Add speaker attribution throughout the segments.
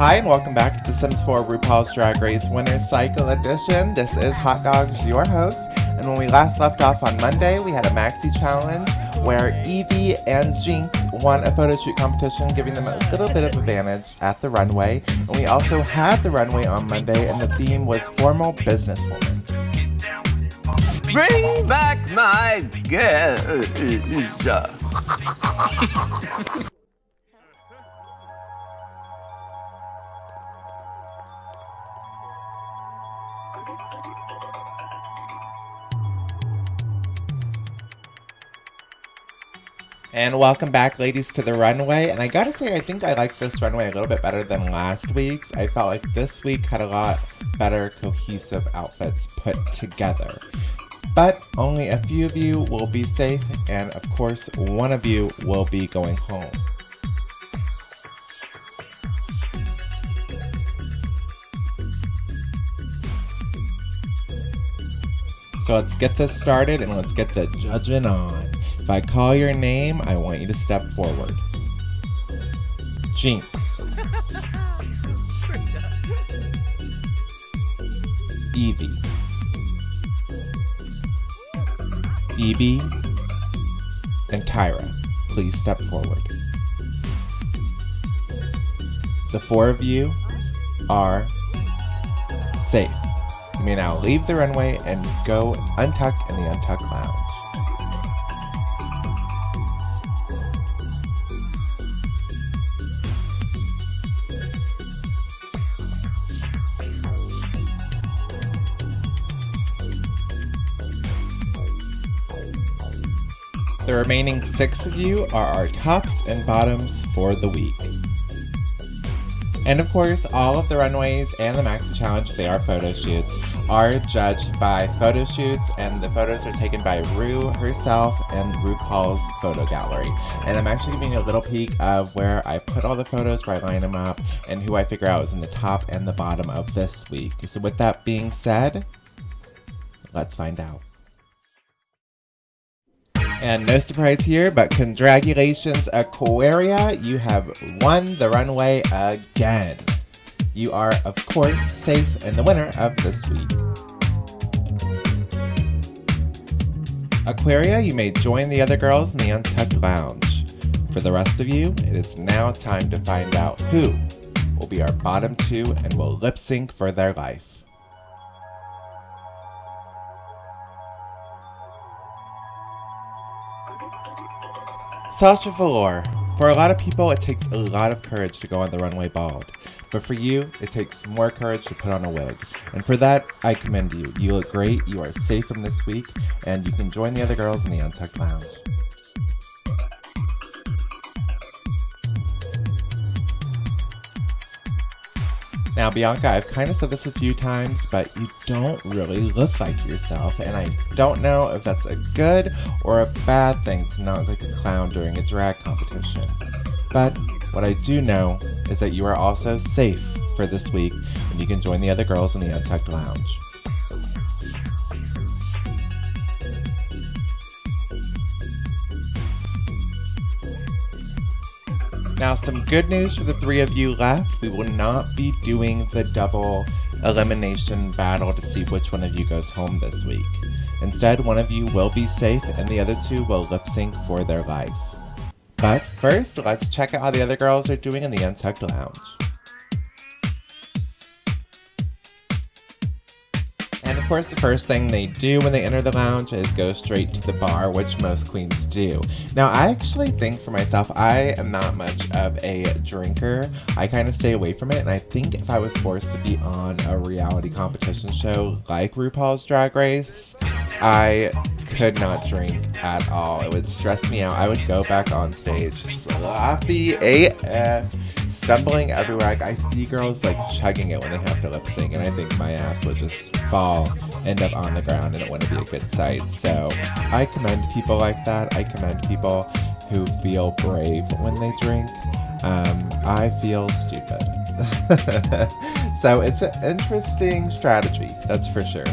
Speaker 1: Hi, and welcome back to The Sims 4 RuPaul's Drag Race Winner's Cycle Edition. This is Hot Dogs, your host, and when we last left off on Monday, we had a maxi challenge where Evie and Jinx won a photo shoot competition, giving them a little bit of advantage at the runway. And we also had the runway on Monday, and the theme was Formal Businesswoman.
Speaker 2: Bring back my girls.
Speaker 1: And welcome back, ladies, to the runway. And I gotta say, I think I like this runway a little bit better than last week's. I felt like this week had a lot better cohesive outfits put together. But only a few of you will be safe, and of course, one of you will be going home. So let's get this started and let's get the judging on. If I call your name, I want you to step forward. Jinx. Evie. Evie and Tyra, please step forward. The four of you are safe. You may now leave the runway and go untuck in the Untuck Lounge. The remaining 6 of you are our tops and bottoms for the week. And of course, all of the runways and the Maxi Challenge, they are photo shoots, are judged by photo shoots, and the photos are taken by Ru herself and Rupaul's photo gallery. And I'm actually giving you a little peek of where I put all the photos, where I line them up, and who I figure out is in the top and the bottom of this week. So with that being said, let's find out. And no surprise here, but congratulations, Aquaria. You have won the runway again. You are, of course, safe and the winner of this week. Aquaria, you may join the other girls in the Untucked Lounge. For the rest of you, it is now time to find out who will be our bottom 2 and will lip sync for their life. Sasha Velour. For a lot of people, it takes a lot of courage to go on the runway bald. But for you, it takes more courage to put on a wig. And for that, I commend you. You look great, you are safe from this week, and you can join the other girls in the Untucked Lounge. Now, Bianca, I've kind of said this a few times, but you don't really look like yourself, and I don't know if that's a good or a bad thing to not look like a clown during a drag competition. But what I do know is that you are also safe for this week, and you can join the other girls in the Untucked Lounge. Now, some good news for the 3 of you left. We will not be doing the double elimination battle to see which one of you goes home this week. Instead, one of you will be safe and the other 2 will lip sync for their life. But first, let's check out how the other girls are doing in the Untucked Lounge. And of course, the first thing they do when they enter the lounge is go straight to the bar, which most queens do. Now, I actually think for myself, I am not much of a drinker. I kind of stay away from it, and I think if I was forced to be on a reality competition show like RuPaul's Drag Race, I could not drink at all. It would stress me out. I would go back on stage sloppy AF, stumbling everywhere. I see girls like chugging it when they have to lip sync, and I think my ass would just fall, end up on the ground, and it wouldn't be a good sight. So I commend people like that. I commend people who feel brave when they drink. I feel stupid. So it's an interesting strategy, that's for sure.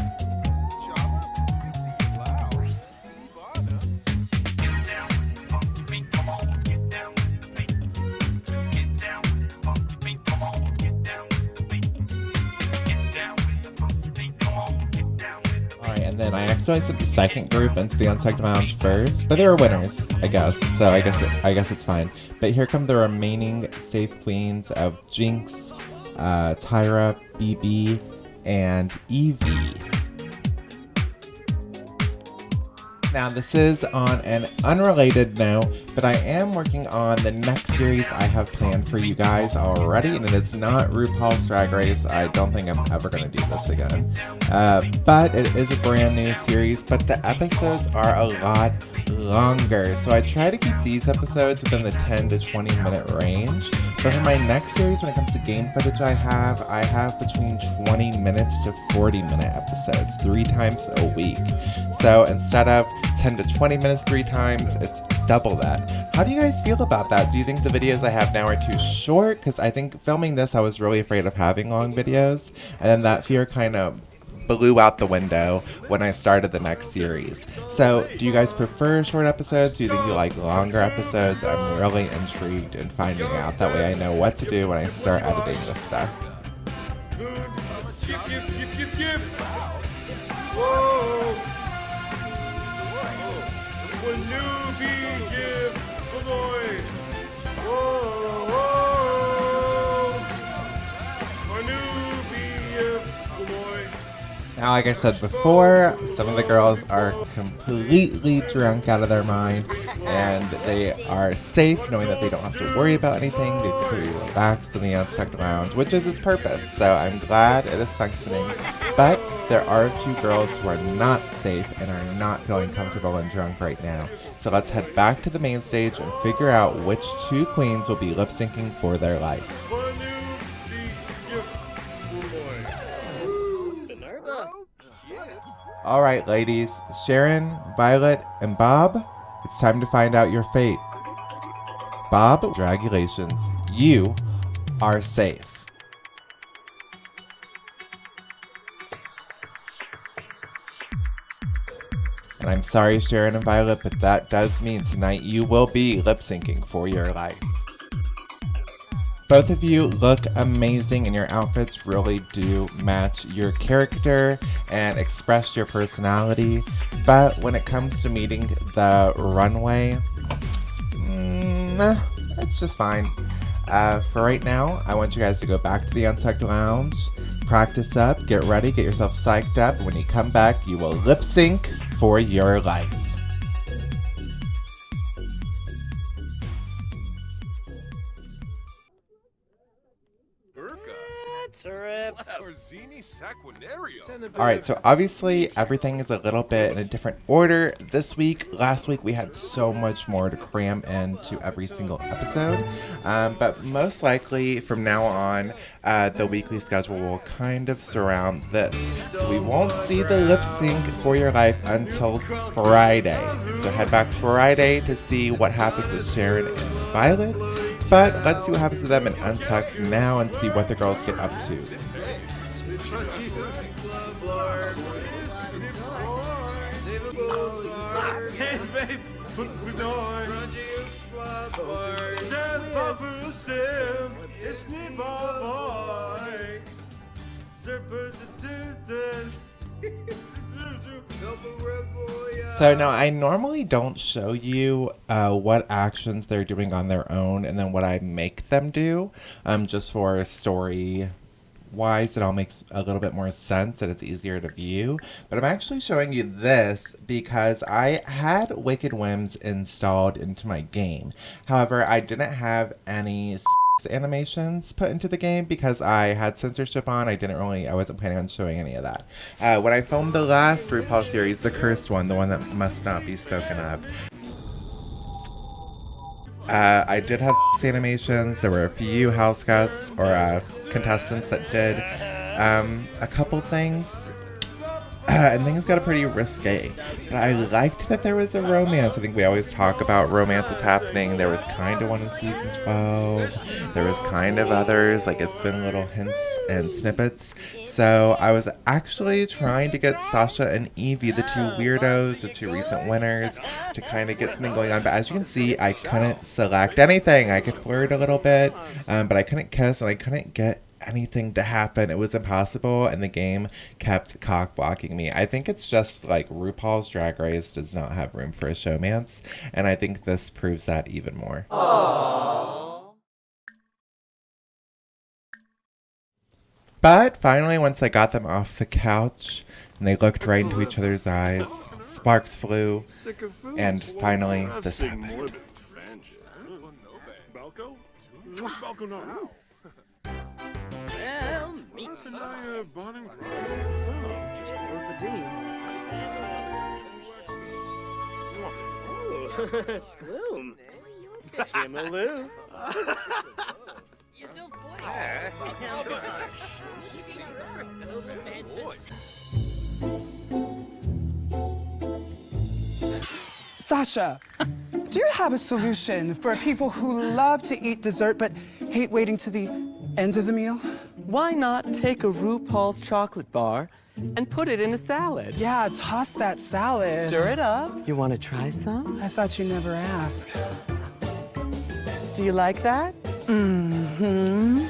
Speaker 1: and I accidentally sent the second group into the Untucked Lounge first, but they were winners, I guess. So I guess it's fine. But here come the remaining safe queens of Jinx, Tyra, BB, and Evie. Now, this is on an unrelated note, but I am working on the next series I have planned for you guys already, and it's not RuPaul's Drag Race. I don't think I'm ever going to do this again. But it is a brand new series, but the episodes are a lot longer. So I try to keep these episodes within the 10 to 20 minute range. But for my next series, when it comes to game footage I have between 20 minutes to 40-minute episodes, 3 times a week. So instead of 10 to 20 minutes 3 times, it's double that. How do you guys feel about that? Do you think the videos I have now are too short? Because I think filming this, I was really afraid of having long videos. And then that fear kind of blew out the window when I started the next series. So, do you guys prefer short episodes? Do you think you like longer episodes? I'm really intrigued in finding out. That way I know what to do when I start editing this stuff. Now, like I said before, some of the girls are completely drunk out of their mind, and they are safe knowing that they don't have to worry about anything. They can pretty relaxed in the Untucked Lounge, which is its purpose, so I'm glad it is functioning. But there are a few girls who are not safe and are not feeling comfortable and drunk right now. So let's head back to the main stage and figure out which 2 queens will be lip-syncing for their life. Alright, ladies, Sharon, Violet, and Bob, it's time to find out your fate. Bob, congratulations, you are safe. And I'm sorry, Sharon and Violet, but that does mean tonight you will be lip-syncing for your life. Both of you look amazing, and your outfits really do match your character and express your personality. But when it comes to meeting the runway, it's just fine. For right now, I want you guys to go back to the Untucked Lounge, practice up, get ready, get yourself psyched up. When you come back, you will lip sync for your life. Alright, so obviously everything is a little bit in a different order this week. Last week we had so much more to cram into every single episode. But most likely from now on, the weekly schedule will kind of surround this. So we won't see the lip sync for your life until Friday. So head back Friday to see what happens with Sharon and Violet. But let's see what happens to them in Untucked now and see what the girls get up to. So now I normally don't show you what actions they're doing on their own and then what I make them do, just for story wise it all makes a little bit more sense and it's easier to view. But I'm actually showing you this because I had Wicked Whims installed into my game. However, I didn't have any animations put into the game because I had censorship on. I wasn't planning on showing any of that. When I filmed the last RuPaul series, the cursed one, the one that must not be spoken of, I did have animations. There were a few house guests or contestants that did a couple things. And things got pretty risque. But I liked that there was a romance. I think we always talk about romances happening. There was kind of one in season 12. There was kind of others. Like, it's been little hints and snippets. So I was actually trying to get Sasha and Evie, the 2 weirdos, the 2 recent winners, to kind of get something going on. But as you can see, I couldn't select anything. I could flirt a little bit, but I couldn't kiss and I couldn't get anything to happen. It was impossible, and the game kept cock blocking me. I think it's just like RuPaul's Drag Race does not have room for a showmance, and I think this proves that even more. Aww. But finally, once I got them off the couch and they looked right into each other's eyes, sparks flew, and finally this happened.
Speaker 3: Skloom. Himaloo.
Speaker 4: Sasha, do you have a solution for people who love to eat dessert but hate waiting to the end of the meal?
Speaker 5: Why not take a Rupaul's chocolate bar and put it in a salad?
Speaker 4: Yeah, toss that salad.
Speaker 5: Stir it up. You want to try some?
Speaker 4: I thought you never asked.
Speaker 5: Do you like that?
Speaker 4: Mm-hmm.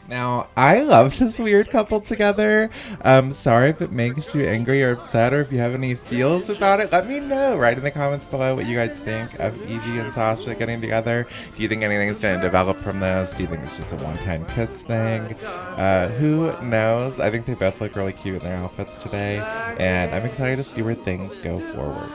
Speaker 1: Now, I love this weird couple together. Sorry if it makes you angry or upset, or if you have any feels about it. Let me know right in the comments below what you guys think of Evie and Sasha getting together. Do you think anything is going to develop from this? Do you think it's just a one-time kiss thing? Who knows? I think they both look really cute in their outfits today, and I'm excited to see where things go forward.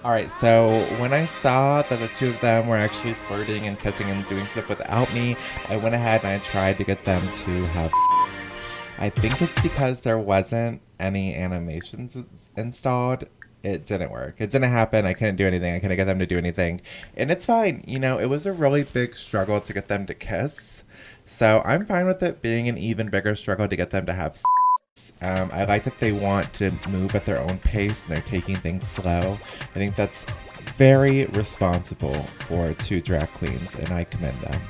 Speaker 1: Alright, so when I saw that the two of them were actually flirting and kissing and doing stuff without me, I went ahead and I tried to get them to have sex. I think it's because there wasn't any animations installed. It didn't work. It didn't happen. I couldn't do anything. I couldn't get them to do anything. And it's fine. You know, it was a really big struggle to get them to kiss. So I'm fine with it being an even bigger struggle to get them to have sex. I like that they want to move at their own pace and they're taking things slow. I think that's very responsible for two drag queens, and I commend them.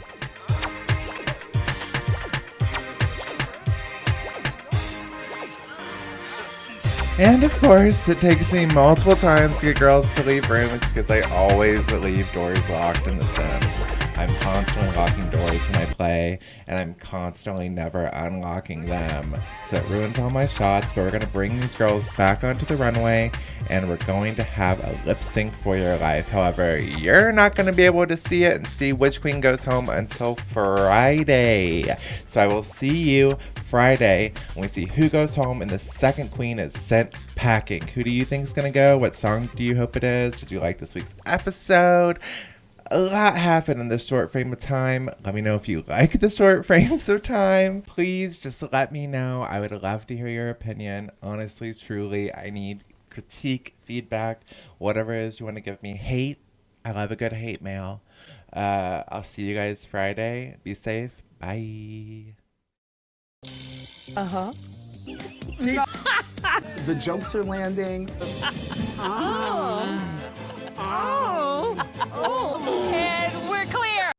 Speaker 1: And of course, it takes me multiple times to get girls to leave rooms because I always leave doors locked in The Sims. I'm constantly locking doors when I play, and I'm constantly never unlocking them. So it ruins all my shots, but we're going to bring these girls back onto the runway, and we're going to have a lip sync for your life. However, you're not going to be able to see it and see which queen goes home until Friday. So I will see you Friday when we see who goes home and the second queen is sent packing. Who do you think is going to go? What song do you hope it is? Did you like this week's episode? A lot happened in this short frame of time. Let me know if you like the short frames of time. Please just let me know. I would love to hear your opinion. Honestly, truly, I need critique, feedback, whatever it is you want to give me. Hate. I love a good hate mail. I'll see you guys Friday. Be safe. Bye.
Speaker 5: Uh-huh.
Speaker 4: The jokes are landing.
Speaker 5: Oh.